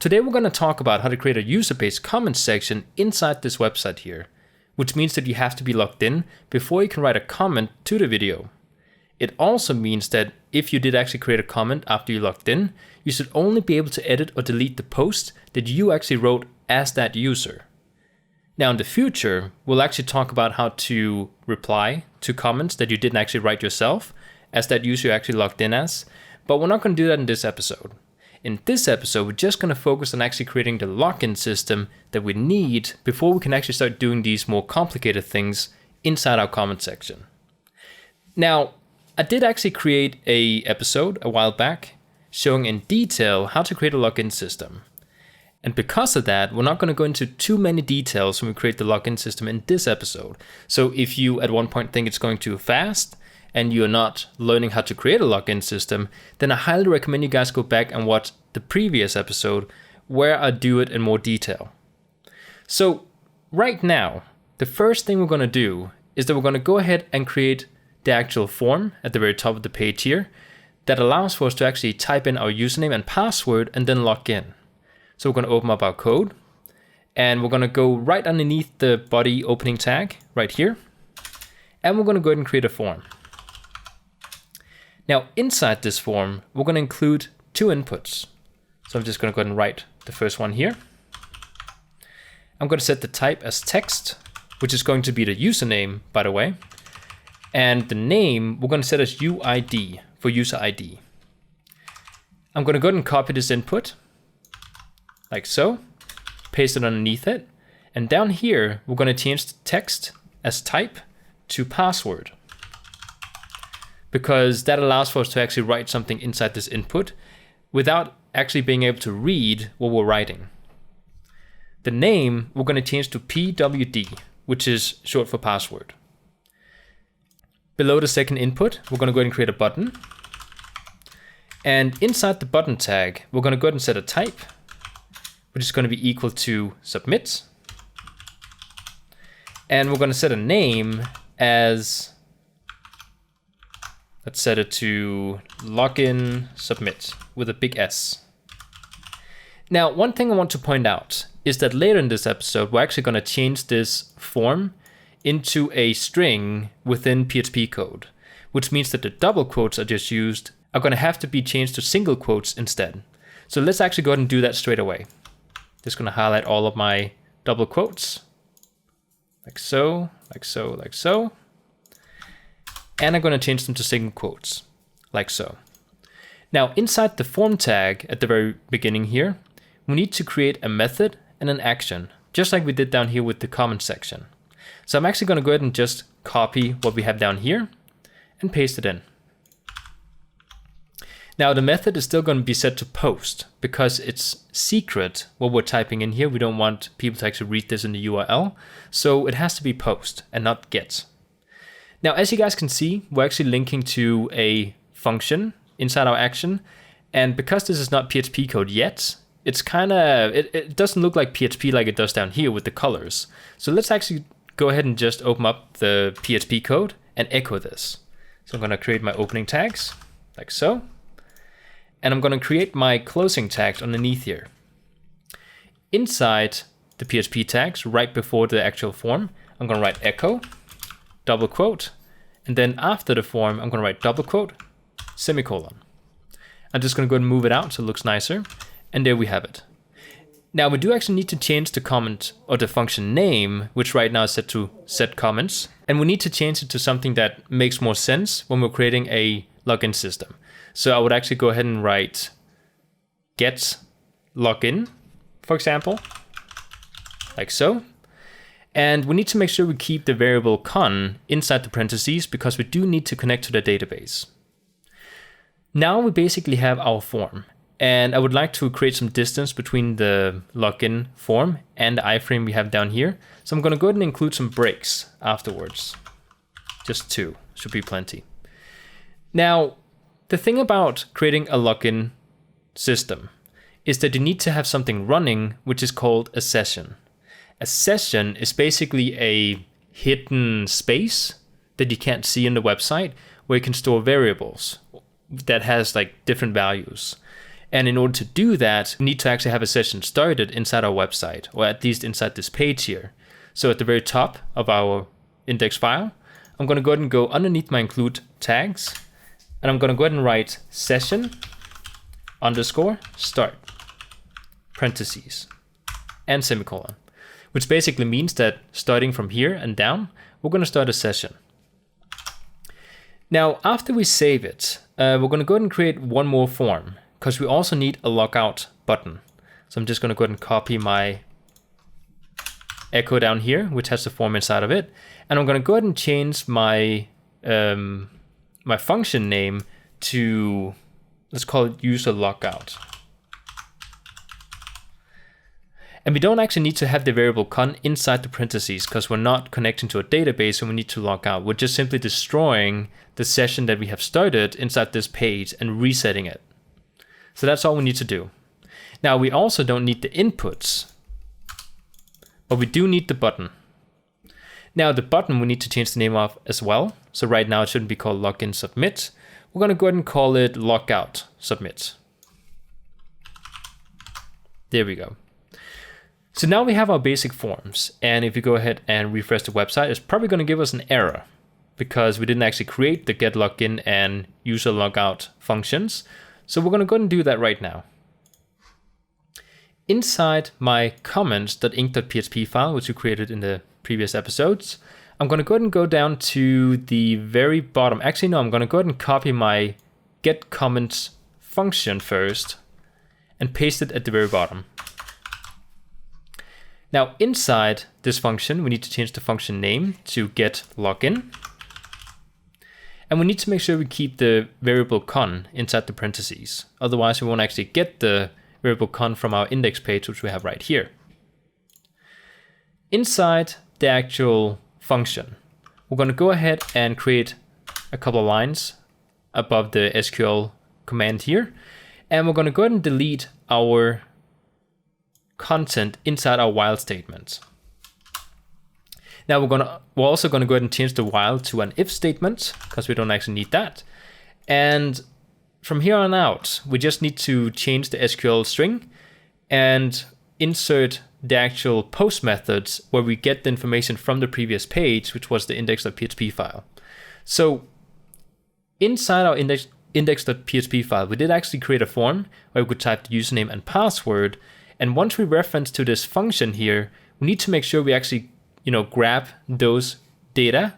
Today we're going to talk about how to create a user-based comment section inside this website here, which means that you have to be logged in before you can write a comment to the video. It also means that if you did actually create a comment after you logged in, you should only be able to edit or delete the post that you actually wrote as that user. Now in the future, we'll actually talk about how to reply to comments that you didn't actually write yourself as that user you actually logged in as, but we're not going to do that in this episode. In this episode, we're just going to focus on actually creating the login system that we need before we can actually start doing these more complicated things inside our comment section. Now, I did actually create an episode a while back showing in detail how to create a login system. And because of that, we're not going to go into too many details when we create the login system in this episode. So if you at one point think it's going too fast, and you're not learning how to create a login system, then I highly recommend you guys go back and watch the previous episode where I do it in more detail. So right now, the first thing we're going to do is that we're going to go ahead and create the actual form at the very top of the page here that allows for us to actually type in our username and password and then log in. So we're going to open up our code and we're going to go right underneath the body opening tag right here. And we're going to go ahead and create a form. Now, inside this form, we're going to include two inputs. So I'm just going to go ahead and write the first one here. I'm going to set the type as text, which is going to be the username, by the way. And the name, we're going to set as UID for user ID. I'm going to go ahead and copy this input, like so, paste it underneath it. And down here, we're going to change the text as type to password, because that allows for us to actually write something inside this input without actually being able to read what we're writing. The name, we're going to change to PWD, which is short for password. Below the second input, we're going to go ahead and create a button. And inside the button tag, we're going to go ahead and set a type, which is going to be equal to submit. And we're going to set a name as, let's set it to login submit with a big S. Now, one thing I want to point out is that later in this episode, we're actually going to change this form into a string within PHP code, which means that the double quotes I just used are going to have to be changed to single quotes instead. So let's actually go ahead and do that straight away. Just going to highlight all of my double quotes, like so, like so, like so. And I'm going to change them to single quotes, like so. Now, inside the form tag at the very beginning here, we need to create a method and an action, just like we did down here with the comment section. So I'm actually going to go ahead and just copy what we have down here and paste it in. Now, the method is still going to be set to post because it's secret what we're typing in here. We don't want people to actually read this in the URL. So it has to be post and not get. Now, as you guys can see, we're actually linking to a function inside our action. And because this is not PHP code yet, it's it doesn't look like PHP like it does down here with the colors. So let's actually go ahead and just open up the PHP code and echo this. So I'm going to create my opening tags, like so. And I'm going to create my closing tags underneath here. Inside the PHP tags, right before the actual form, I'm going to write echo, double quote, and then after the form, I'm going to write double quote, semicolon. I'm just going to go and move it out so it looks nicer. And there we have it. Now we do actually need to change the comment or the function name, which right now is set to set comments. And we need to change it to something that makes more sense when we're creating a login system. So I would actually go ahead and write get login, for example, like so. And we need to make sure we keep the variable con inside the parentheses because we do need to connect to the database. Now we basically have our form. And I would like to create some distance between the login form and the iframe we have down here. So I'm going to go ahead and include some breaks afterwards. Just 2, should be plenty. Now, the thing about creating a login system is that you need to have something running, which is called a session. A session is basically a hidden space that you can't see in the website where you can store variables that has like different values. And in order to do that, we need to actually have a session started inside our website, or at least inside this page here. So at the very top of our index file, I'm going to go ahead and go underneath my include tags, and I'm going to go ahead and write session underscore start, parentheses, and semicolon, which basically means that starting from here and down, we're going to start a session. Now, after we save it, we're going to go ahead and create one more form, because we also need a logout button. So I'm just going to go ahead and copy my echo down here, which has the form inside of it. And I'm going to go ahead and change my my function name to, let's call it user logout. And we don't actually need to have the variable con inside the parentheses because we're not connecting to a database and we need to log out. We're just simply destroying the session that we have started inside this page and resetting it. So that's all we need to do. Now we also don't need the inputs, but we do need the button. Now the button we need to change the name of as well. So right now it shouldn't be called login submit. We're going to go ahead and call it logout submit. There we go. So now we have our basic forms, and if you go ahead and refresh the website, it's probably going to give us an error because we didn't actually create the get login and user logout functions. So we're going to go ahead and do that right now. Inside my comments.inc.php file, which we created in the previous episodes, I'm going to go ahead and go down to the very bottom. Actually, no, I'm going to go ahead and copy my get comments function first and paste it at the very bottom. Now inside this function, we need to change the function name to get login. And we need to make sure we keep the variable con inside the parentheses. Otherwise we won't actually get the variable con from our index page, which we have right here. Inside the actual function, we're going to go ahead and create a couple of lines above the SQL command here. And we're going to go ahead and delete our content inside our while statement. Now we're also going to go ahead and change the while to an if statement because we don't actually need that. And from here on out, we just need to change the SQL string and insert the actual post methods where we get the information from the previous page, which was the index.php file. So inside our index.php file, we did actually create a form where we could type the username and password. And once we reference to this function here, we need to make sure we actually, grab those data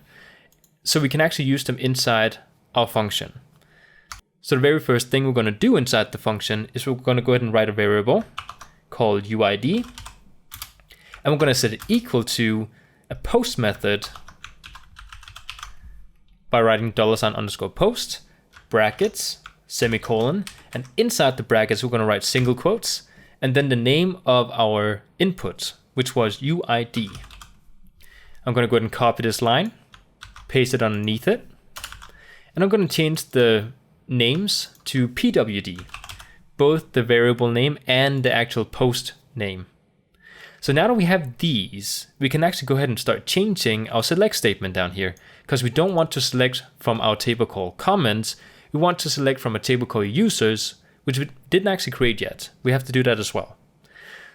so we can actually use them inside our function. So the very first thing we're going to do inside the function is we're going to go ahead and write a variable called UID. And we're going to set it equal to a post method by writing $_post, brackets, semicolon, and inside the brackets, we're going to write single quotes, and then the name of our input, which was UID. I'm going to go ahead and copy this line, paste it underneath it, and I'm going to change the names to PWD, both the variable name and the actual post name. So now that we have these, we can actually go ahead and start changing our select statement down here, because we don't want to select from our table called comments, we want to select from a table called users, which we didn't actually create yet. We have to do that as well.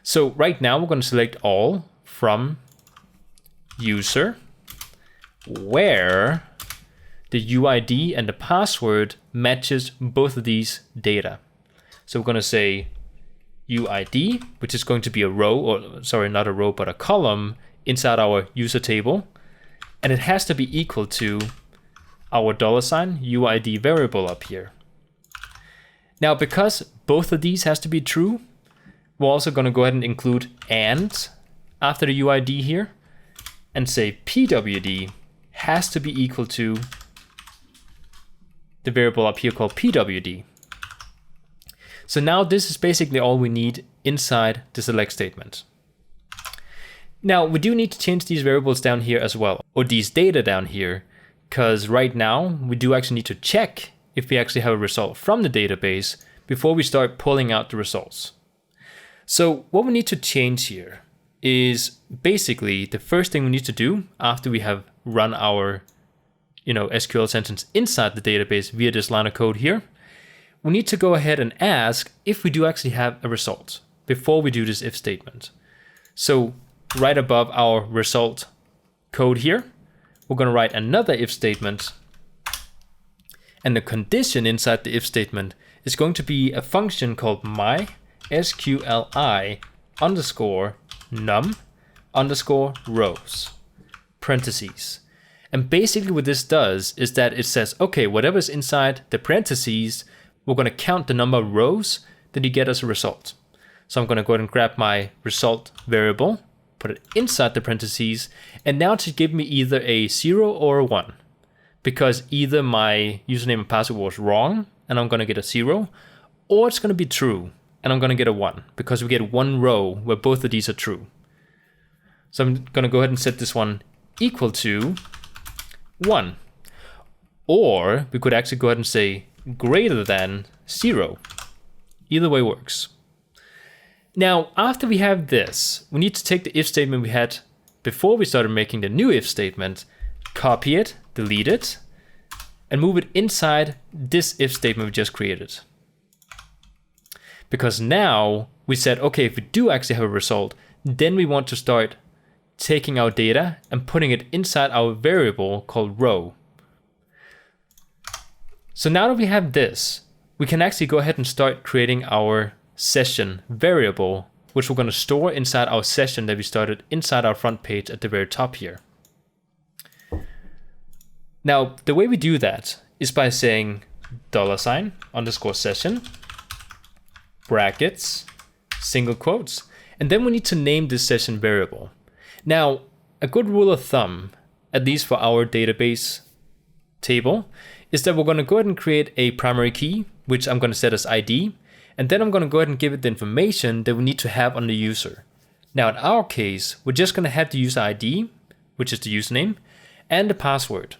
So right now we're going to select all from user where the UID and the password matches both of these data. So we're going to say UID, which is going to be a row, or sorry, not a row, but a column inside our user table. And it has to be equal to our $UID variable up here. Now, because both of these has to be true, we're also going to go ahead and include and after the UID here and say PWD has to be equal to the variable up here called PWD. So now this is basically all we need inside the select statement. Now we do need to change these variables down here as well, or these data down here, because right now we do actually need to check if we actually have a result from the database before we start pulling out the results. So what we need to change here is basically the first thing we need to do after we have run our SQL sentence inside the database via this line of code here. we need to go ahead and ask if we do actually have a result before we do this if statement. So right above our result code here, we're going to write another if statement. And the condition inside the if statement is going to be a function called mysqli underscore num underscore rows, parentheses. And basically what this does is that it says, okay, whatever's inside the parentheses, we're going to count the number of rows, then you get us a result. So I'm going to go ahead and grab my result variable, put it inside the parentheses, and now to give me either a 0 or a 1. Because either my username and password was wrong, and I'm going to get a 0, or it's going to be true, and I'm going to get a 1, because we get one row where both of these are true. So I'm going to go ahead and set this one equal to 1. Or we could actually go ahead and say greater than 0. Either way works. Now, after we have this, we need to take the if statement we had before we started making the new if statement, copy it, delete it, and move it inside this if statement we just created. Because now we said, okay, if we do actually have a result, then we want to start taking our data and putting it inside our variable called row. So now that we have this, we can actually go ahead and start creating our session variable, which we're going to store inside our session that we started inside our front page at the very top here. Now, the way we do that is by saying $_session, brackets, single quotes, and then we need to name this session variable. Now, a good rule of thumb, at least for our database table, is that we're going to go ahead and create a primary key, which I'm going to set as ID, and then I'm going to go ahead and give it the information that we need to have on the user. Now, in our case, we're just going to have the user ID, which is the username, and the password,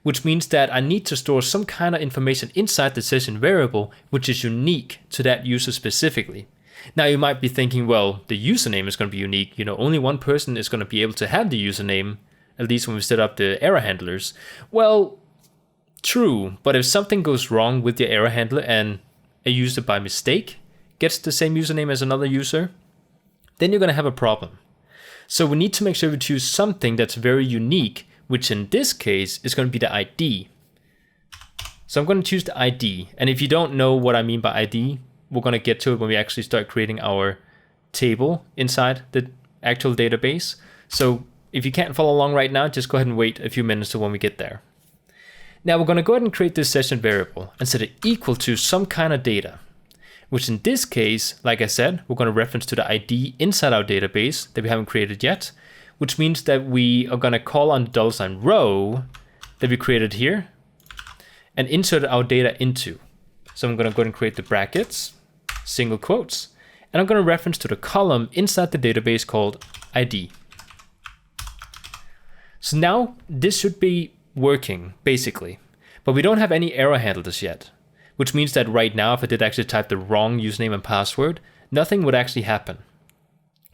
which means that I need to store some kind of information inside the session variable, which is unique to that user specifically. Now, you might be thinking, well, the username is going to be unique. You know, only one person is going to be able to have the username, at least when we set up the error handlers. Well, true, but if something goes wrong with your error handler and a user by mistake gets the same username as another user, then you're going to have a problem. So we need to make sure we choose something that's very unique, which in this case is going to be the ID. So I'm going to choose the ID. And if you don't know what I mean by ID, we're going to get to it when we actually start creating our table inside the actual database. So if you can't follow along right now, just go ahead and wait a few minutes to when we get there. Now we're going to go ahead and create this session variable and set it equal to some kind of data, which in this case, like I said, we're going to reference to the ID inside our database that we haven't created yet, which means that we are going to call on the $row that we created here and insert our data into. So I'm going to go ahead and create the brackets, single quotes, and I'm going to reference to the column inside the database called ID. So now this should be working basically, but we don't have any error handlers yet, which means that right now, if I did actually type the wrong username and password, nothing would actually happen.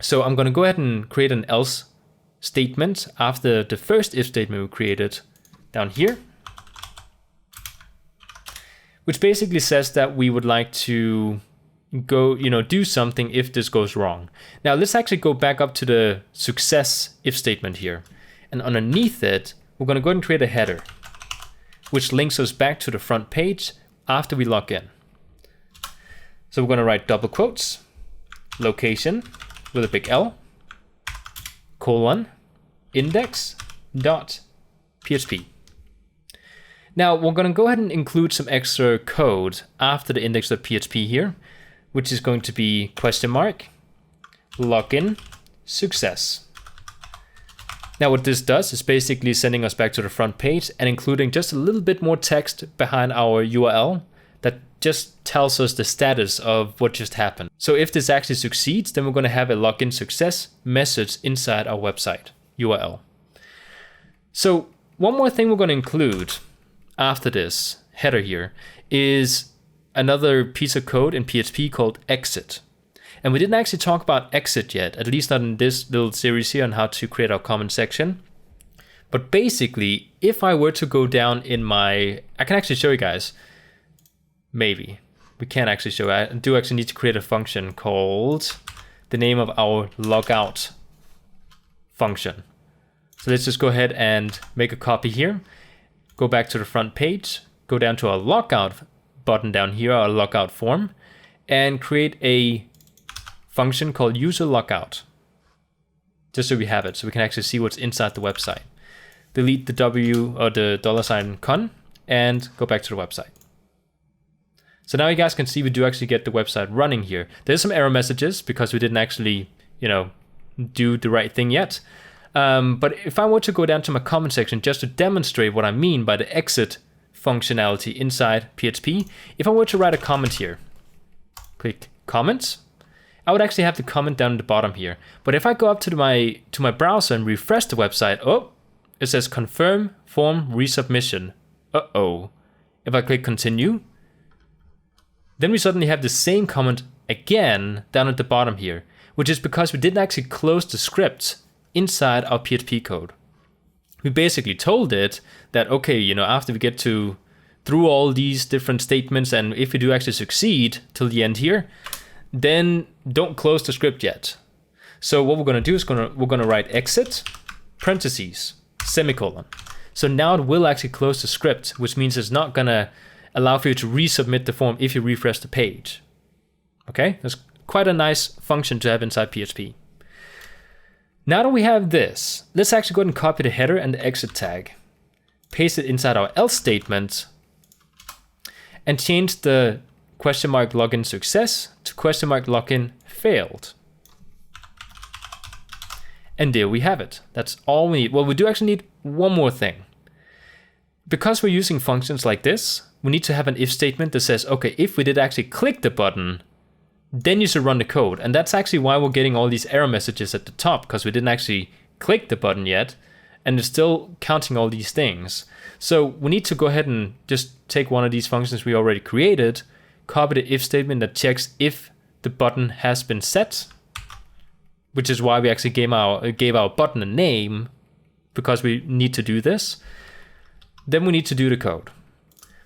So I'm going to go ahead and create an else statement after the first if statement we created down here, which basically says that we would like to go, do something if this goes wrong. Now let's actually go back up to the success if statement here, and underneath it, we're going to go ahead and create a header, which links us back to the front page after we log in. So we're going to write double quotes, location with a big L, colon, index.php. Now we're going to go ahead and include some extra code after the index.php here, which is going to be question mark, login, success. Now what this does is basically sending us back to the front page and including just a little bit more text behind our URL that just tells us the status of what just happened. So if this actually succeeds, then we're going to have a login success message inside our website URL. So one more thing we're going to include after this header here is another piece of code in PHP called exit. And we didn't actually talk about exit yet, at least not in this little series here on how to create our comment section. But basically, if I were to go down in I can actually show you guys. maybe. We can't actually show it. I do actually need to create a function called the name of our logout function. So let's just go ahead and make a copy here. Go back to the front page, go down to our logout button down here, our logout form, and create a function called user logout. Just so we have it, so we can actually see what's inside the website. Delete the W or the $con and go back to the website. So now you guys can see we do actually get the website running here. There's some error messages because we didn't actually, do the right thing yet. But if I were to go down to my comment section just to demonstrate what I mean by the exit functionality inside PHP, if I were to write a comment here, click comments, I would actually have the comment down at the bottom here. But if I go up to my browser and refresh the website, it says confirm form resubmission. If I click continue, then we suddenly have the same comment again down at the bottom here, which is because we didn't actually close the script inside our PHP code. We basically told it that, okay, after we get through all these different statements, and if we do actually succeed till the end here, then don't close the script yet. So what we're going to do is we're going to write exit parentheses semicolon. So now it will actually close the script, which means it's not going to allow for you to resubmit the form if you refresh the page. Okay, that's quite a nice function to have inside PHP. Now that we have this, let's actually go ahead and copy the header and the exit tag, paste it inside our else statement, and change the question mark login success to question mark login failed. And there we have it. That's all we need. Well, we do actually need one more thing. Because we're using functions like this, we need to have an if statement that says, okay, if we did actually click the button, then you should run the code. And that's actually why we're getting all these error messages at the top, because we didn't actually click the button yet, and it's still counting all these things. So we need to go ahead and just take one of these functions we already created, copy the if statement that checks if the button has been set, which is why we actually gave our button a name, because we need to do this. Then we need to do the code.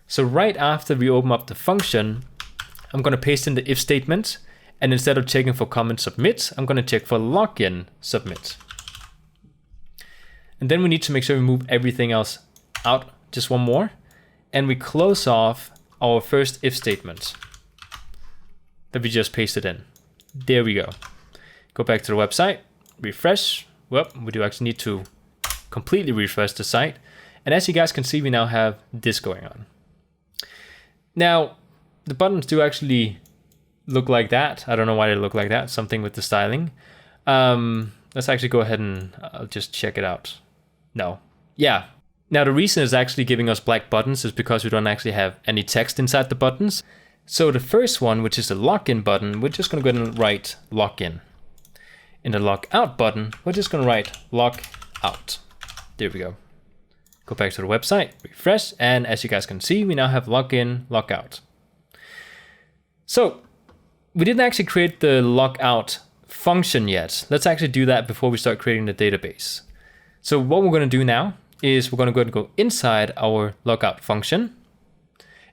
So right after we open up the function, I'm going to paste in the if statement, and instead of checking for comment submit, I'm going to check for login submit. And then we need to make sure we move everything else out just one more, and we close off our first if statement that we just pasted in. There we go. Go back to the website, refresh. Well, we do actually need to completely refresh the site. And as you guys can see, we now have this going on. Now, the buttons do actually look like that. I don't know why they look like that. Something with the styling. Let's actually go ahead and I'll just check it out. No. Yeah. Now, the reason it's actually giving us black buttons is because we don't actually have any text inside the buttons. So the first one, which is the login button, we're just going to go ahead and write login. In the logout button, we're just going to write logout. There we go. Go back to the website, refresh, and as you guys can see, we now have login, logout. So we didn't actually create the logout function yet. Let's actually do that before we start creating the database. So what we're going to do now is we're going to go ahead and go inside our logout function.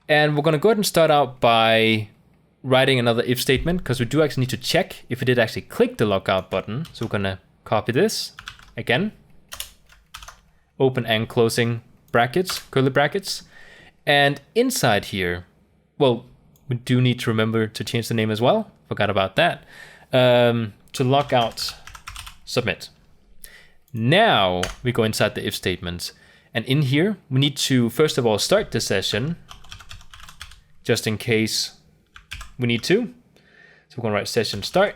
And we're going to go ahead and start out by writing another if statement, because we do actually need to check if we did actually click the logout button. So we're going to copy this again. Open and closing brackets, curly brackets. And inside here, well, we do need to remember to change the name as well. Forgot about that. To logout submit. Now we go inside the if statements. And in here, we need to, first of all, start the session, just in case we need to. So we're going to write session start.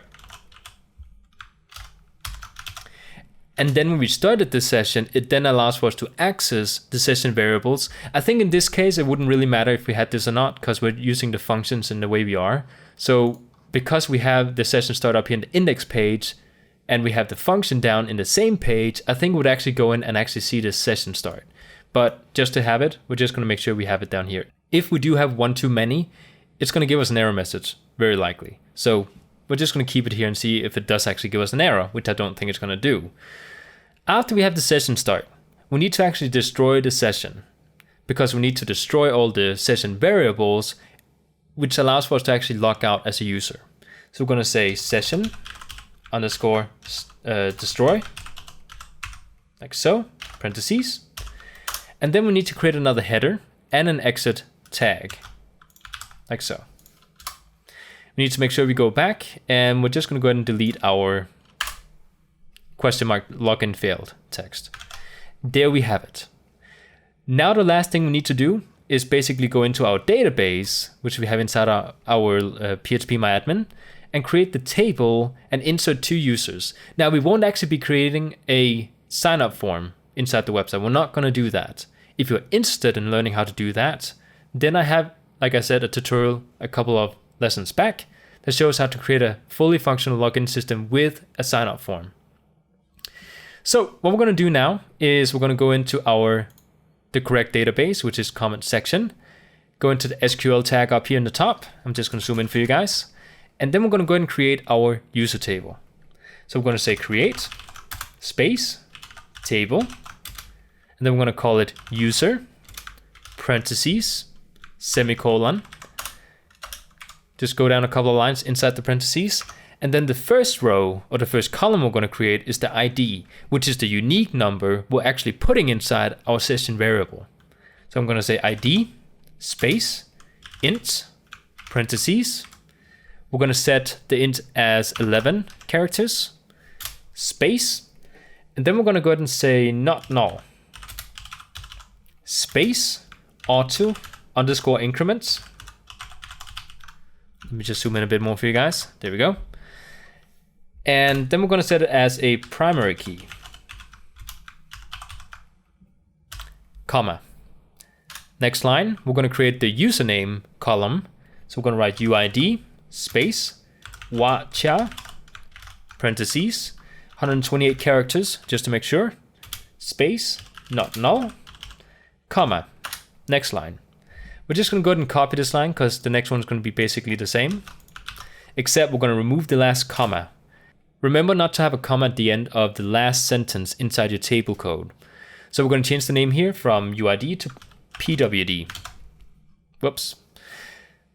And then when we started the session, it then allows for us to access the session variables. I think in this case, it wouldn't really matter if we had this or not, because we're using the functions in the way we are. So because we have the session start up here in the index page, and we have the function down in the same page, I think we'd actually go in and actually see the session start. But just to have it, we're just going to make sure we have it down here. If we do have one too many, it's going to give us an error message, very likely. So we're just going to keep it here and see if it does actually give us an error, which I don't think it's going to do. After we have the session start, we need to actually destroy the session, because we need to destroy all the session variables which allows for us to actually log out as a user. So we're going to say session underscore destroy, like so, parentheses. And then we need to create another header and an exit tag, like so. We need to make sure we go back, and we're just going to go ahead and delete our question mark login failed text. There we have it. Now the last thing we need to do is basically go into our database, which we have inside our PHP MyAdmin, and create the table and insert 2 users. Now we won't actually be creating a sign up form inside the website. We're not going to do that. If you're interested in learning how to do that, then I have, like I said, a tutorial a couple of lessons back that shows how to create a fully functional login system with a sign up form. So what we're going to do now is we're going to go into the correct database, which is comment section. Go into the SQL tag up here in the top. I'm just going to zoom in for you guys. And then we're going to go ahead and create our user table. So we're going to say create space table. And then we're going to call it user parentheses semicolon. Just go down a couple of lines inside the parentheses. And then the first row or the first column we're going to create is the ID, which is the unique number we're actually putting inside our session variable. So I'm going to say ID space int parentheses. We're going to set the int as 11 characters space. And then we're going to go ahead and say not null space auto underscore increments. Let me just zoom in a bit more for you guys. There we go. And then we're going to set it as a primary key, comma. Next line, we're going to create the username column. So we're going to write UID space wacha parentheses 128 characters just to make sure space not null, comma. Next line. We're just going to go ahead and copy this line because the next one's going to be basically the same, except we're going to remove the last comma. Remember not to have a comma at the end of the last sentence inside your table code. So we're going to change the name here from UID to PWD. Whoops.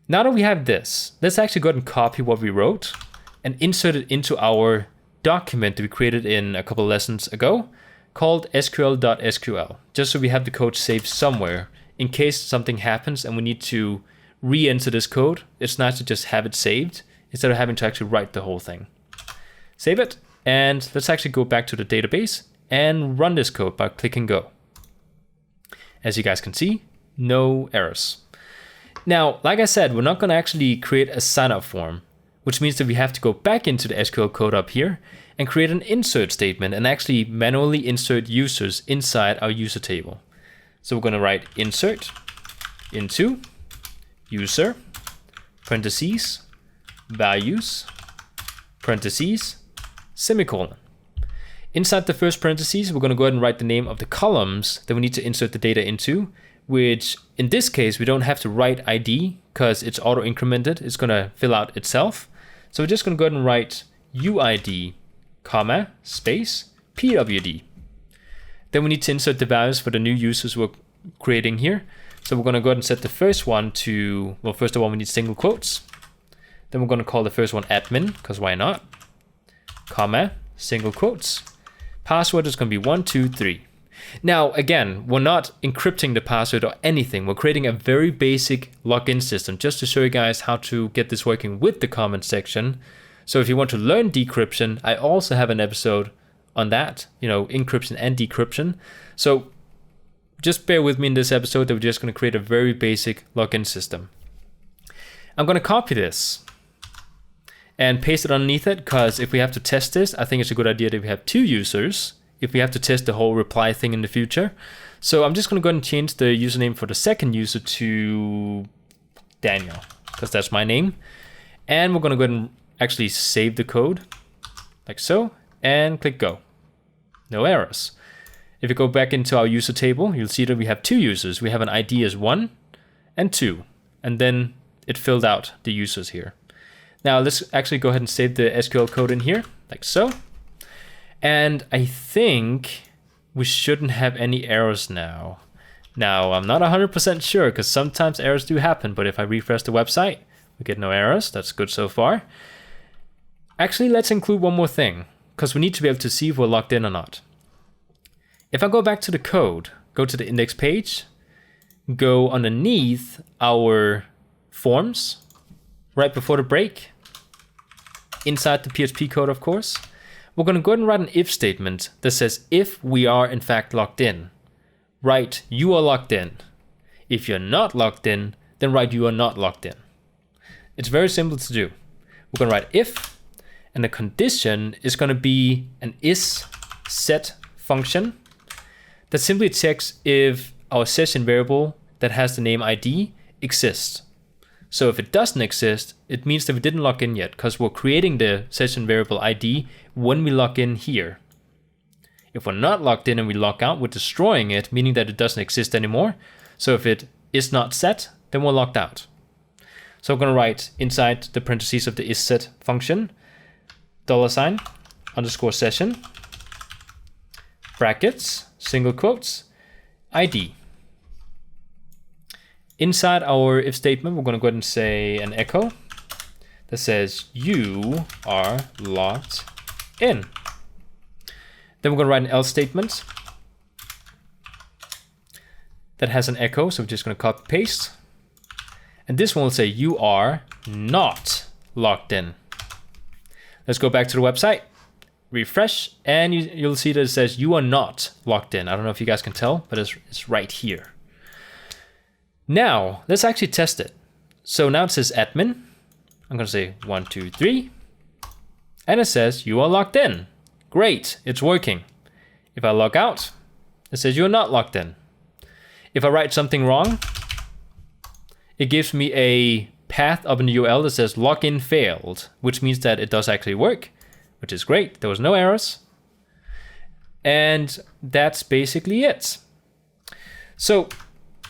Now that we have this, let's actually go ahead and copy what we wrote and insert it into our document that we created in a couple of lessons ago called SQL.SQL, just so we have the code saved somewhere in case something happens and we need to re-enter this code. It's nice to just have it saved instead of having to actually write the whole thing. Save it, and let's actually go back to the database and run this code by clicking go. As you guys can see, no errors. Now, like I said, we're not going to actually create a sign-up form, which means that we have to go back into the SQL code up here and create an insert statement and actually manually insert users inside our user table. So we're going to write insert into user parentheses values parentheses semicolon. Inside the first parentheses, we're going to go ahead and write the name of the columns that we need to insert the data into, which in this case, we don't have to write ID because it's auto incremented. It's going to fill out itself. So we're just going to go ahead and write UID, comma, space, PWD. Then we need to insert the values for the new users we're creating here. So we're going to go ahead and set the first one to, well, first of all, we need single quotes. Then we're going to call the first one admin, because why not? Comma, single quotes. Password is going to be 123. Now, again, we're not encrypting the password or anything. We're creating a very basic login system just to show you guys how to get this working with the comment section. So if you want to learn decryption, I also have an episode on that, encryption and decryption. So just bear with me in this episode that we're just going to create a very basic login system. I'm going to copy this and paste it underneath it, because if we have to test this, I think it's a good idea that we have 2 users if we have to test the whole reply thing in the future. So I'm just going to go ahead and change the username for the second user to Daniel, because that's my name. And we're going to go ahead and actually save the code like so and click go. No errors. If you go back into our user table, you'll see that we have 2 users. We have an ID as 1 and 2, and then it filled out the users here. Now let's actually go ahead and save the SQL code in here, like so. And I think we shouldn't have any errors now. Now, I'm not 100% sure, because sometimes errors do happen, but if I refresh the website, We get no errors. That's good so far. Actually, let's include one more thing, because we need to be able to see if we're logged in or not. If I go back to the code, go to the index page, go underneath our forms, right before the break, inside the PHP code, of course, we're going to go ahead and write an if statement that says if we are in fact logged in, write you are logged in. If you're not logged in, then write you are not logged in. It's very simple to do. We're going to write if, and the condition is going to be an isSet function that simply checks if our session variable that has the name ID exists. So if it doesn't exist, it means that we didn't log in yet, because we're creating the session variable ID when we log in here. If we're not logged in and we log out, we're destroying it, meaning that it doesn't exist anymore. So if it is not set, then we're logged out. So I'm going to write inside the parentheses of the isSet function, $_session, brackets, single quotes, ID. Inside our if statement, we're going to go ahead and say an echo that says you are logged in. Then we're going to write an else statement that has an echo, so we're just going to copy paste. And this one will say you are not logged in. Let's go back to the website, refresh, and you'll see that it says you are not logged in. I don't know if you guys can tell, but it's right here. Now, let's actually test it. So now it says admin. I'm going to say 1, 2, 3. And it says you are logged in. Great, it's working. If I log out, it says you are not logged in. If I write something wrong, it gives me a path of an URL that says login failed, which means that it does actually work, which is great. There was no errors. And that's basically it. So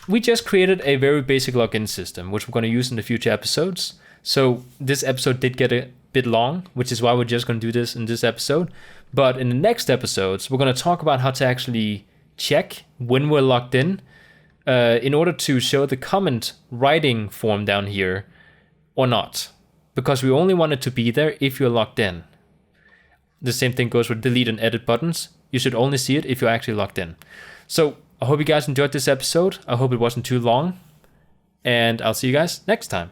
we just created a very basic login system, which we're going to use in the future episodes. So this episode did get a bit long, which is why we're just going to do this in this episode. But in the next episodes, we're going to talk about how to actually check when we're logged in order to show the comment writing form down here or not, because we only want it to be there if you're logged in. The same thing goes with delete and edit buttons. You should only see it if you're actually logged in. So I hope you guys enjoyed this episode. I hope it wasn't too long, and I'll see you guys next time.